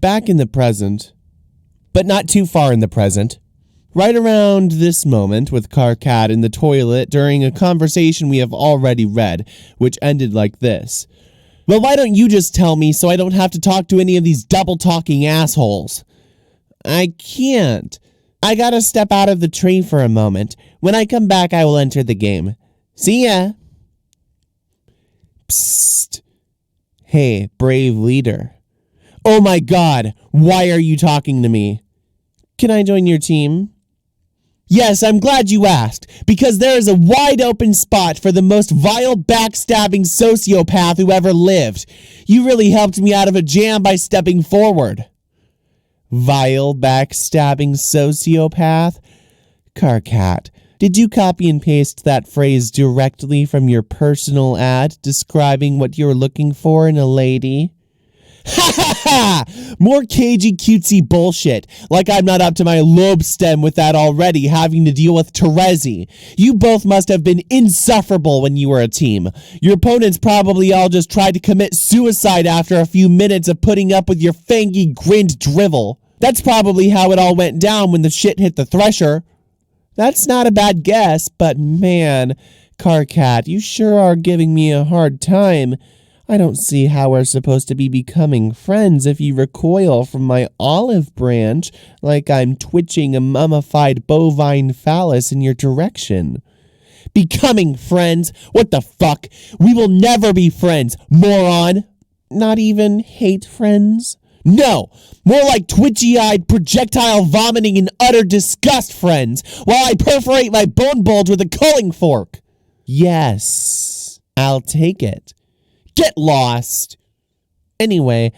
Back in the present, but not too far in the present. Right around this moment with Karkat in the toilet during a conversation we have already read, which ended like this. Well, why don't you just tell me so I don't have to talk to any of these double-talking assholes? I can't. I gotta step out of the tree for a moment. When I come back, I will enter the game. See ya. Psst. Hey, brave leader. Oh my god, why are you talking to me? Can I join your team? Yes, I'm glad you asked, because there is a wide open spot for the most vile backstabbing sociopath who ever lived. You really helped me out of a jam by stepping forward. Vile backstabbing sociopath? Karkat, did you copy and paste that phrase directly from your personal ad describing what you're looking for in a lady? Ha ha ha! More cagey cutesy bullshit. Like I'm not up to my lobe stem with that already, having to deal with Terezi. You both must have been insufferable when you were a team. Your opponents probably all just tried to commit suicide after a few minutes of putting up with your fangy grinned drivel. That's probably how it all went down when the shit hit the thresher. That's not a bad guess, but man, Karkat, you sure are giving me a hard time. I don't see how we're supposed to be becoming friends if you recoil from my olive branch like I'm twitching a mummified bovine phallus in your direction. Becoming friends? What the fuck? We will never be friends, moron! Not even hate friends? No! More like twitchy-eyed, projectile-vomiting and utter disgust friends while I perforate my bone bulge with a culling fork. Yes, I'll take it. Get lost! Anyway,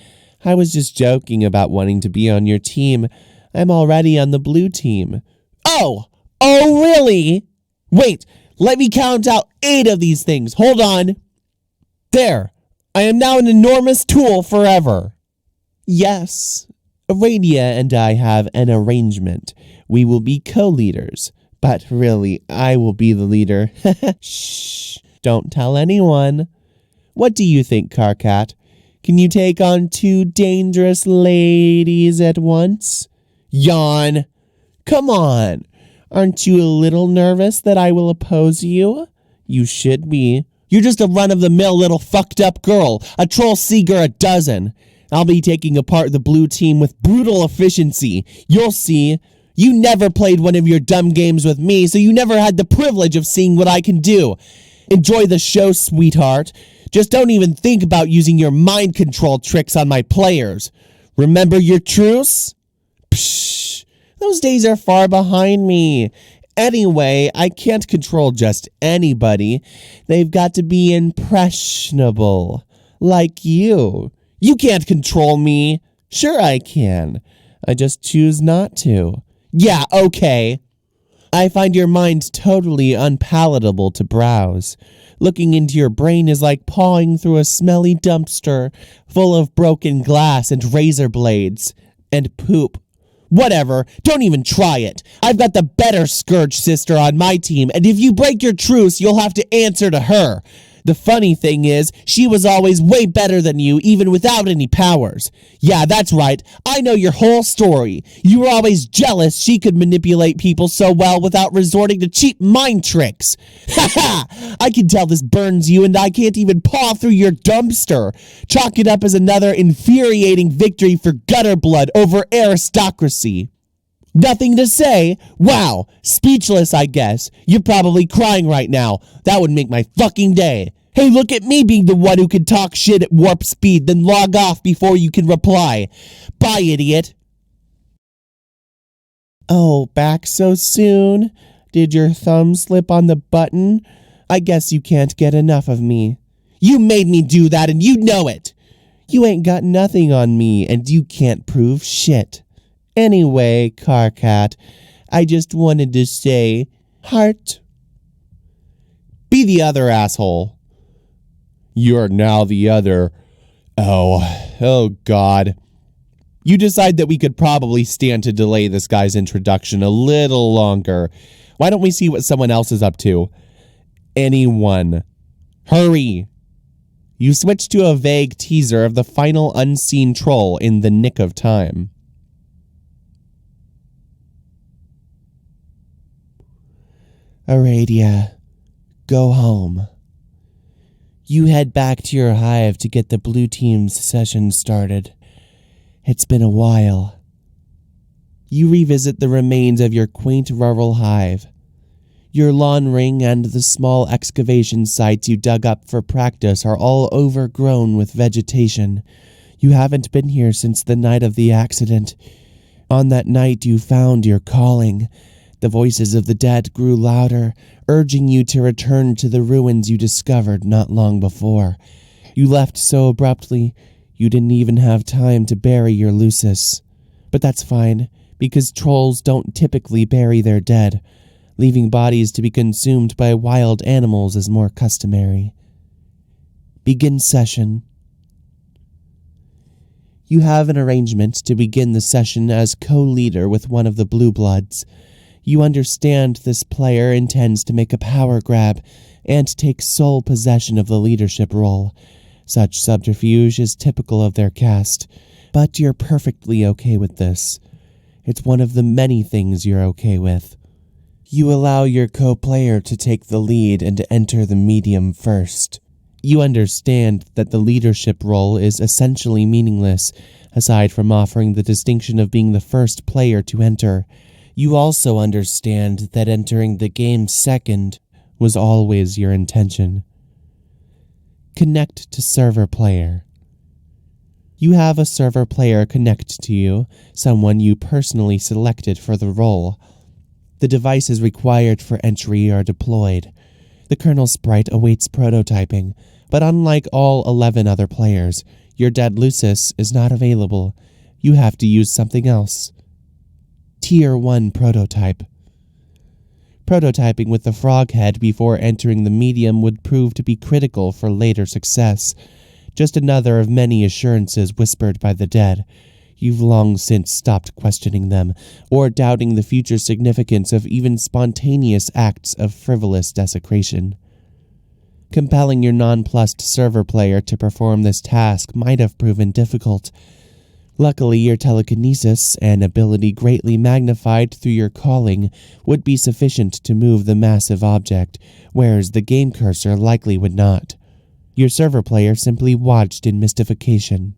I was just joking about wanting to be on your team. I'm already on the blue team. Oh! Oh, really? Wait, let me count out 8 of these things. Hold on. There. I am now an enormous tool forever. Yes. Aradia and I have an arrangement. We will be co-leaders. But really, I will be the leader. Shh. Don't tell anyone. What do you think, Karkat? Can you take on 2 dangerous ladies at once? Yawn. Come on. Aren't you a little nervous that I will oppose you? You should be. You're just a run-of-the-mill little fucked-up girl, a troll seeger a dozen. I'll be taking apart the blue team with brutal efficiency. You'll see. You never played one of your dumb games with me, so you never had the privilege of seeing what I can do. Enjoy the show, sweetheart. Just don't even think about using your mind control tricks on my players. Remember your truce? Psh, those days are far behind me. Anyway, I can't control just anybody. They've got to be impressionable. Like you. You can't control me. Sure I can. I just choose not to. Yeah, okay. I find your mind totally unpalatable to browse. Looking into your brain is like pawing through a smelly dumpster full of broken glass and razor blades. And poop. Whatever, don't even try it. I've got the better Scourge sister on my team, and if you break your truce, you'll have to answer to her. The funny thing is, she was always way better than you, even without any powers. Yeah, that's right. I know your whole story. You were always jealous she could manipulate people so well without resorting to cheap mind tricks. Ha ha! I can tell this burns you, and I can't even paw through your dumpster. Chalk it up as another infuriating victory for gutter blood over aristocracy. Nothing to say? Wow, speechless, I guess. You're probably crying right now. That would make my fucking day. Hey, look at me being the one who can talk shit at warp speed, then log off before you can reply. Bye, idiot. Oh, back so soon? Did your thumb slip on the button? I guess you can't get enough of me. You made me do that, and you know it. You ain't got nothing on me, and you can't prove shit. Anyway, Karkat, I just wanted to say, heart. Be the other, asshole. You're now the other. Oh God. You decide that we could probably stand to delay this guy's introduction a little longer. Why don't we see what someone else is up to? Anyone. Hurry. You switch to a vague teaser of the final unseen troll in the nick of time. Aradia, go home. You head back to your hive to get the blue team's session started. It's been a while. You revisit the remains of your quaint rural hive. Your lawn ring and the small excavation sites you dug up for practice are all overgrown with vegetation. You haven't been here since the night of the accident. On that night you found your calling. The voices of the dead grew louder, urging you to return to the ruins you discovered not long before. You left so abruptly, you didn't even have time to bury your Lucis. But that's fine, because trolls don't typically bury their dead. Leaving bodies to be consumed by wild animals is more customary. Begin session. You have an arrangement to begin the session as co-leader with one of the Blue Bloods. You understand this player intends to make a power grab and take sole possession of the leadership role. Such subterfuge is typical of their caste, but you're perfectly okay with this. It's one of the many things you're okay with. You allow your co-player to take the lead and enter the medium first. You understand that the leadership role is essentially meaningless, aside from offering the distinction of being the first player to enter. You also understand that entering the game second was always your intention. Connect to server player. You have a server player connect to you, someone you personally selected for the role. The devices required for entry are deployed. The kernel sprite awaits prototyping, but unlike all 11 other players, your dead Lucis is not available. You have to use something else. Tier 1 prototype. Prototyping with the frog head before entering the medium would prove to be critical for later success. Just another of many assurances whispered by the dead. You've long since stopped questioning them, or doubting the future significance of even spontaneous acts of frivolous desecration. Compelling your nonplussed server player to perform this task might have proven difficult. Luckily, your telekinesis, an ability greatly magnified through your calling, would be sufficient to move the massive object, whereas the game cursor likely would not. Your server player simply watched in mystification.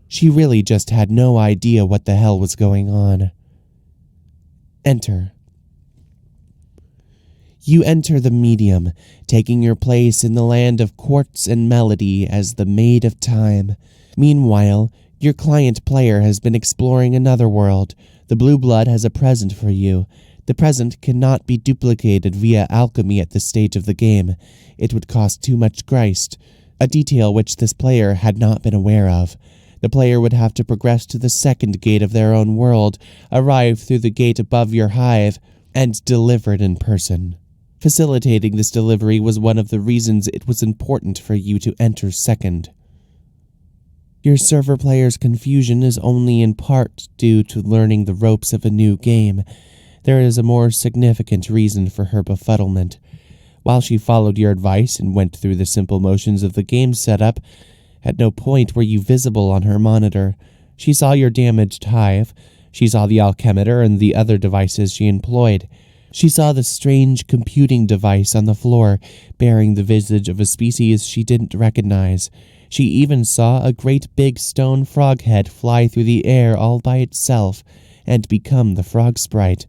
She really just had no idea what the hell was going on. Enter. You enter the medium, taking your place in the land of quartz and melody as the Maid of Time. Meanwhile, your client player has been exploring another world. The Blue Blood has a present for you. The present cannot be duplicated via alchemy at this stage of the game. It would cost too much grist, a detail which this player had not been aware of. The player would have to progress to the second gate of their own world, arrive through the gate above your hive, and deliver it in person. Facilitating this delivery was one of the reasons it was important for you to enter second. Your server player's confusion is only in part due to learning the ropes of a new game. There is a more significant reason for her befuddlement. While she followed your advice and went through the simple motions of the game setup, at no point were you visible on her monitor. She saw your damaged hive. She saw the alchemeter and the other devices she employed. She saw the strange computing device on the floor, bearing the visage of a species she didn't recognize. She even saw a great big stone frog head fly through the air all by itself and become the frog sprite.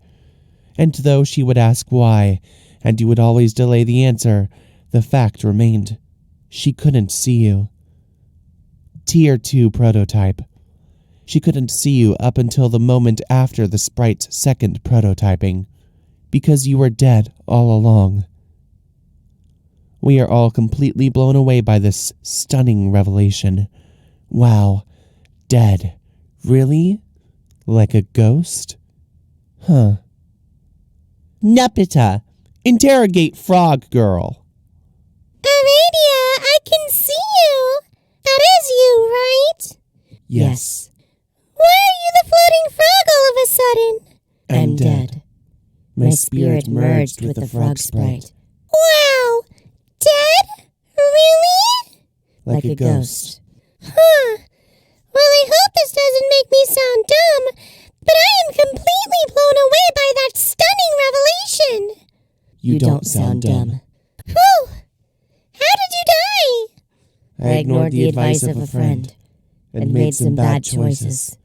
And though she would ask why, and you would always delay the answer, the fact remained. She couldn't see you. Tier 2 prototype. She couldn't see you up until the moment after the sprite's second prototyping, because you were dead all along. We are all completely blown away by this stunning revelation. Wow, dead. Really? Like a ghost? Huh. Nepeta, interrogate Frog Girl. Aradia, I can see you. That is you, right? Yes. Why are you the floating frog all of a sudden? I'm dead. My spirit merged with the frog sprite. Wow! Dead? Really? like a ghost. Huh. Well, I hope this doesn't make me sound dumb, but I am completely blown away by that stunning revelation. You don't sound dumb. Whew. How did you die? I ignored the advice of a friend and made some bad choices.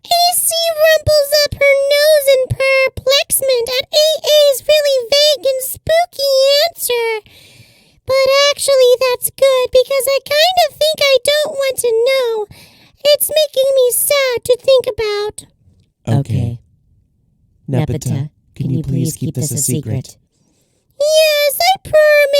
AC rumples up her nose in perplexement at AA's really vague and spooky answer. But actually, that's good because I kind of think I don't want to know. It's making me sad to think about. Okay. Nepeta, can you please keep this a secret? Yes, I promise.